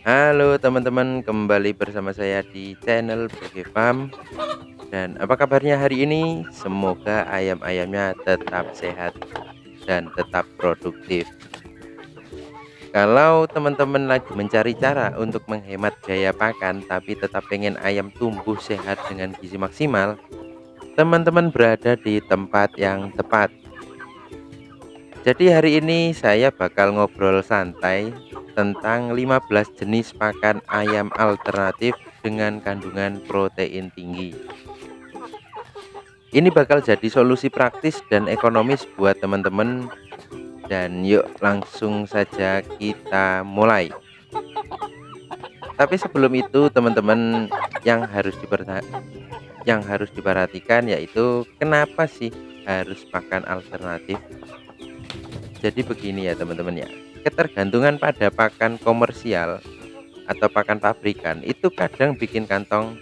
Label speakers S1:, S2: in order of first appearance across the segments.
S1: Halo teman-teman, kembali bersama saya di channel BG Farm. Dan apa kabarnya hari ini? Semoga ayam-ayamnya tetap sehat dan tetap produktif. Kalau teman-teman lagi mencari cara untuk menghemat biaya pakan tapi tetap pengen ayam tumbuh sehat dengan gizi maksimal, teman-teman berada di tempat yang tepat. Jadi hari ini saya bakal ngobrol santai tentang 15 jenis pakan ayam alternatif dengan kandungan protein tinggi. Ini bakal jadi solusi praktis dan ekonomis buat teman-teman, dan yuk langsung saja kita mulai. Tapi sebelum itu teman-teman, yang harus diperhatikan yaitu kenapa sih harus pakan alternatif. Jadi begini ya teman-teman ya. Ketergantungan pada pakan komersial atau pakan pabrikan itu kadang bikin kantong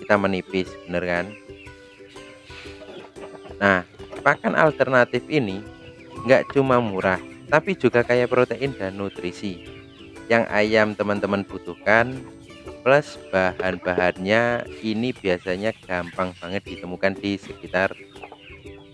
S1: kita menipis, bener kan? Nah, pakan alternatif ini nggak cuma murah, tapi juga kaya protein dan nutrisi yang ayam teman-teman butuhkan. Plus bahan-bahannya ini biasanya gampang banget ditemukan di sekitar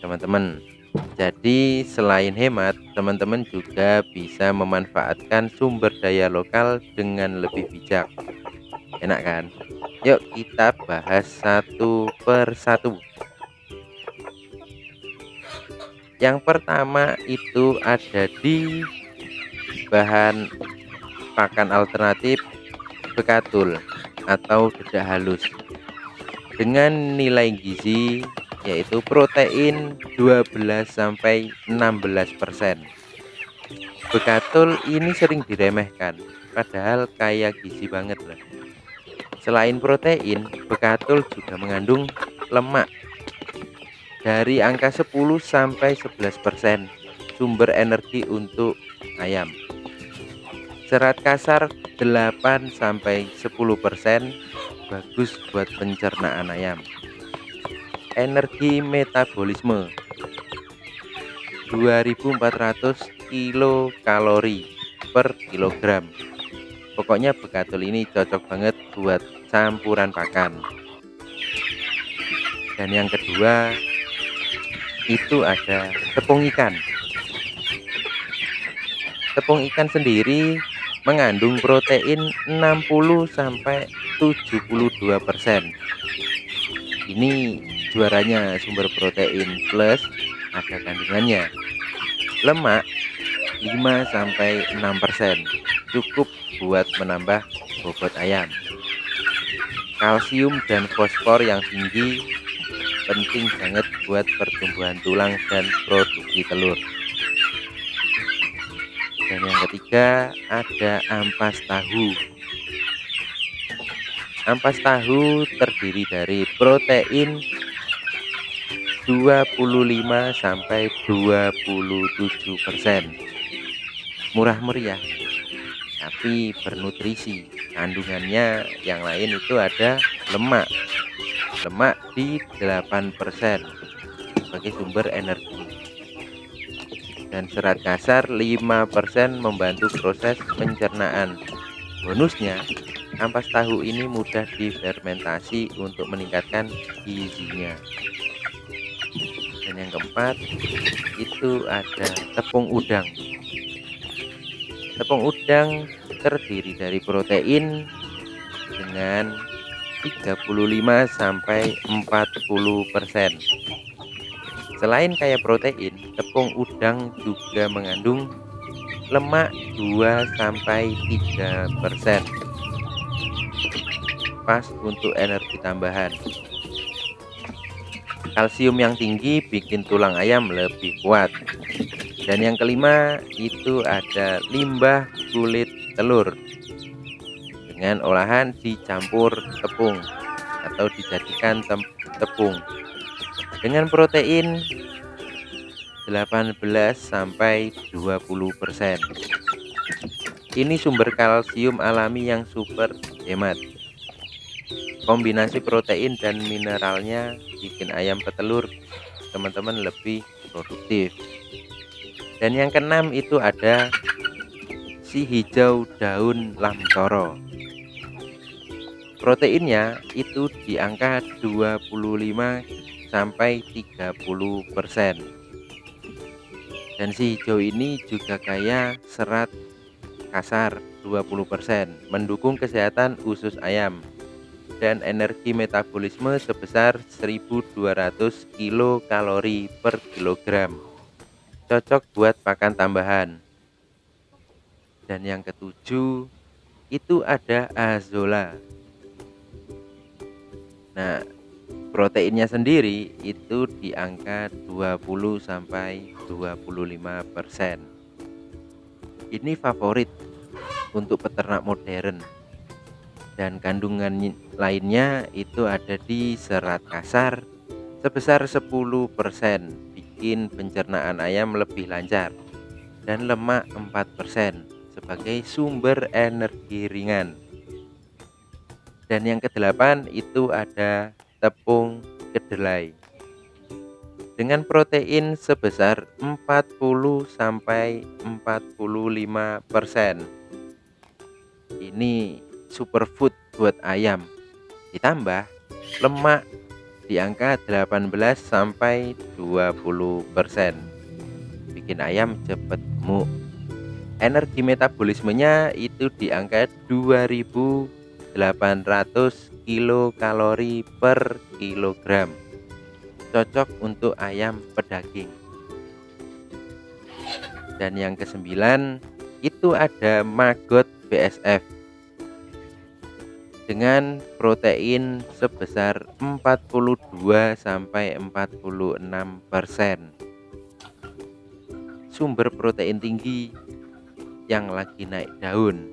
S1: teman-teman. Jadi selain hemat, teman-teman juga bisa memanfaatkan sumber daya lokal dengan lebih bijak. Enak kan? Yuk kita bahas satu persatu. Yang pertama itu ada di bahan pakan alternatif bekatul atau dedak halus dengan nilai gizi yaitu protein 12 sampai 16%. Bekatul ini sering diremehkan, padahal kaya gizi banget loh. Selain protein, bekatul juga mengandung lemak dari angka 10 sampai 11%, sumber energi untuk ayam. Serat kasar 8 sampai 10%, bagus buat pencernaan ayam. Energi metabolisme 2400 kilokalori per kilogram. Pokoknya bekatul ini cocok banget buat campuran pakan. Dan yang kedua itu ada tepung ikan. Tepung ikan sendiri mengandung protein 60 sampai 72%. Ini juaranya sumber protein, plus ada kandungannya lemak 5 sampai 6%. Cukup buat menambah bobot ayam. Kalsium dan fosfor yang tinggi penting banget buat pertumbuhan tulang dan produksi telur. Dan yang ketiga ada ampas tahu. Ampas tahu terdiri dari protein 25 sampai 27%. Murah meriah tapi bernutrisi. Kandungannya yang lain itu ada lemak. Lemak di 8% sebagai sumber energi. Dan serat kasar 5% membantu proses pencernaan. Bonusnya, ampas tahu ini mudah difermentasi untuk meningkatkan gizinya. Dan yang keempat itu ada tepung udang. Tepung udang terdiri dari protein dengan 35 sampai 40%. Selain kaya protein, tepung udang juga mengandung lemak 2 sampai 3%. Pas untuk energi tambahan. Kalsium yang tinggi bikin tulang ayam lebih kuat. Dan yang kelima itu ada limbah kulit telur dengan olahan dicampur tepung atau dijadikan tepung dengan protein 18 sampai 20%. Ini sumber kalsium alami yang super hemat. Kombinasi protein dan mineralnya bikin ayam petelur teman-teman lebih produktif. Dan yang keenam itu ada si hijau daun lamtoro. Proteinnya itu di angka 25 sampai 30%. Dan si hijau ini juga kaya serat kasar 20%, mendukung kesehatan usus ayam dan energi metabolisme sebesar 1200 kilokalori per kilogram. Cocok buat pakan tambahan. Dan yang ketujuh itu ada azolla. Nah, proteinnya sendiri itu di angka 20 sampai 25%. Ini favorit untuk peternak modern. Dan kandungan lainnya itu ada di serat kasar sebesar 10%, bikin pencernaan ayam lebih lancar, dan lemak 4% sebagai sumber energi ringan. Dan yang kedelapan itu ada tepung kedelai dengan protein sebesar 40 sampai 45%. Ini superfood buat ayam. Ditambah lemak di angka 18 sampai 20%. Bikin ayam cepat gemuk. Energi metabolismenya itu di angka 2800 kilokalori per kilogram. Cocok untuk ayam pedaging. Dan yang kesembilan itu ada maggot BSF dengan protein sebesar 42 sampai 46%. Sumber protein tinggi yang lagi naik daun.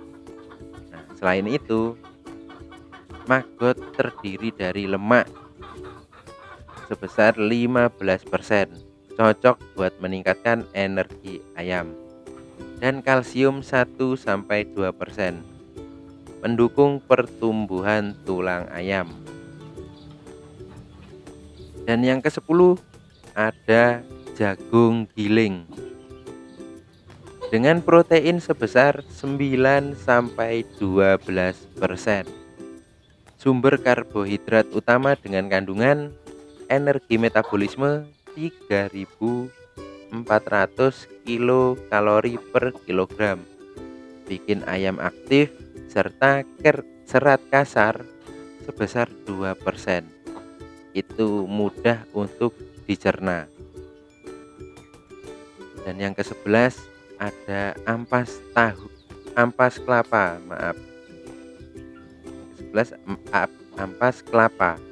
S1: Nah, selain itu, maggot terdiri dari lemak sebesar 15%, cocok buat meningkatkan energi ayam, dan kalsium 1 sampai 2%, mendukung pertumbuhan tulang ayam. Dan yang ke-10 ada jagung giling dengan protein sebesar 9 sampai 12%. Sumber karbohidrat utama dengan kandungan energi metabolisme 3400 kilokalori per kilogram. Bikin ayam aktif serta serat kasar sebesar 2%. Itu mudah untuk dicerna. Dan yang ke-11 ada ampas kelapa, maaf. 11 ampas kelapa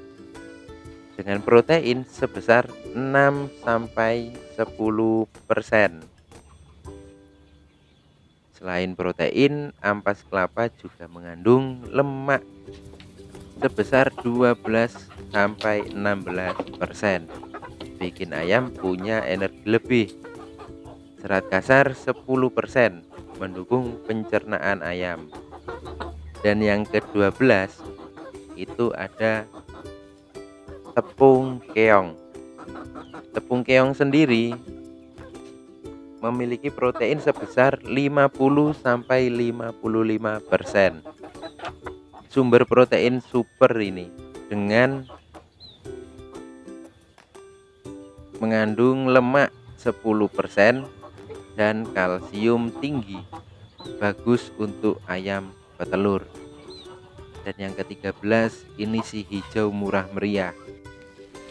S1: dengan protein sebesar 6 sampai 10%. Selain protein, ampas kelapa juga mengandung lemak sebesar 12 sampai 16%. Bikin ayam punya energi lebih. Serat kasar 10%, mendukung pencernaan ayam. Dan yang ke-12 itu ada tepung keong. Tepung keong sendiri memiliki protein sebesar 50 sampai 55%. Sumber protein super ini dengan mengandung lemak 10% dan kalsium tinggi. Bagus untuk ayam petelur. Dan yang ke-13 ini si hijau murah meriah,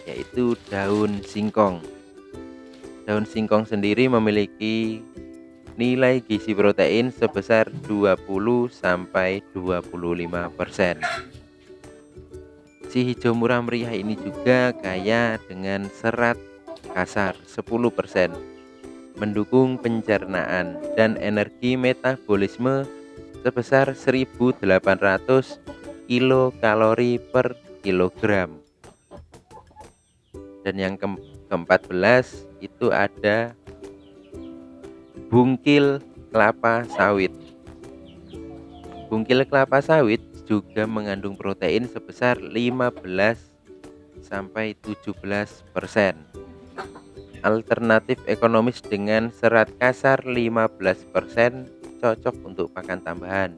S1: yaitu daun singkong. Daun singkong sendiri memiliki nilai gizi protein sebesar 20 sampai 25%. Si hijau murah meriah ini juga kaya dengan serat kasar 10%, mendukung pencernaan dan energi metabolisme sebesar 1800 kilokalori per kilogram. Dan yang ke-14 itu ada bungkil kelapa sawit. Bungkil kelapa sawit juga mengandung protein sebesar 15 sampai 17%. Alternatif ekonomis dengan serat kasar 15%, cocok untuk pakan tambahan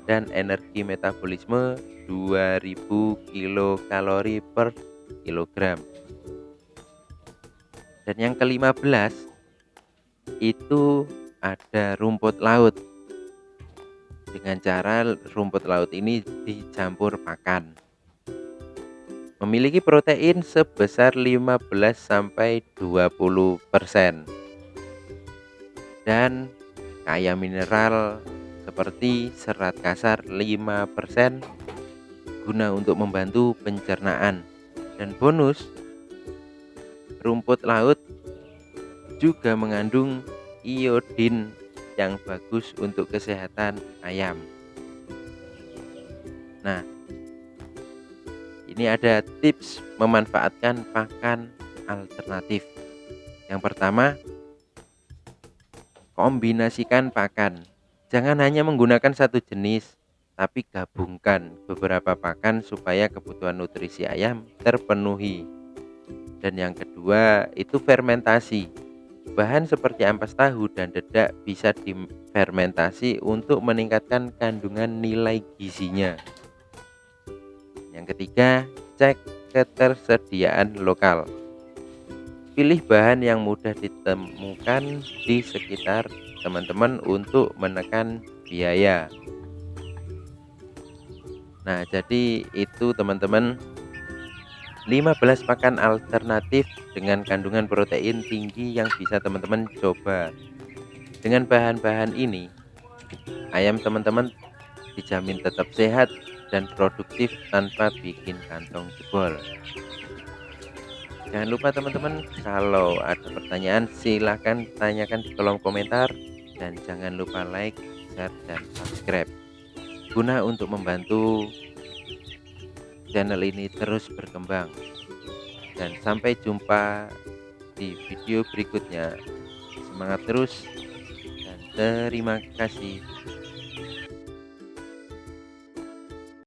S1: dan energi metabolisme 2000 kilokalori per kilogram. Dan yang ke-15 itu ada rumput laut. Dengan cara rumput laut ini dicampur pakan. Memiliki protein sebesar 15 sampai 20% dan kaya mineral seperti serat kasar 5% guna untuk membantu pencernaan. Dan bonus, rumput laut juga mengandung iodin yang bagus untuk kesehatan ayam. Nah, ini ada tips memanfaatkan pakan alternatif. Yang pertama, kombinasikan pakan. Jangan hanya menggunakan satu jenis, tapi gabungkan beberapa pakan supaya kebutuhan nutrisi ayam terpenuhi. Dan yang kedua itu fermentasi. Bahan seperti ampas tahu dan dedak bisa difermentasi untuk meningkatkan kandungan nilai gizinya. Yang ketiga, cek ketersediaan lokal. Pilih bahan yang mudah ditemukan di sekitar teman-teman untuk menekan biaya. Nah, jadi itu teman-teman 15 pakan alternatif dengan kandungan protein tinggi yang bisa teman-teman coba. Dengan bahan-bahan ini, ayam teman-teman dijamin tetap sehat dan produktif tanpa bikin kantong jebol. Jangan lupa teman-teman, kalau ada pertanyaan silahkan tanyakan di kolom komentar. Dan jangan lupa like, share, dan subscribe guna untuk membantu channel ini terus berkembang. Dan sampai jumpa di video berikutnya. Semangat terus dan terima kasih.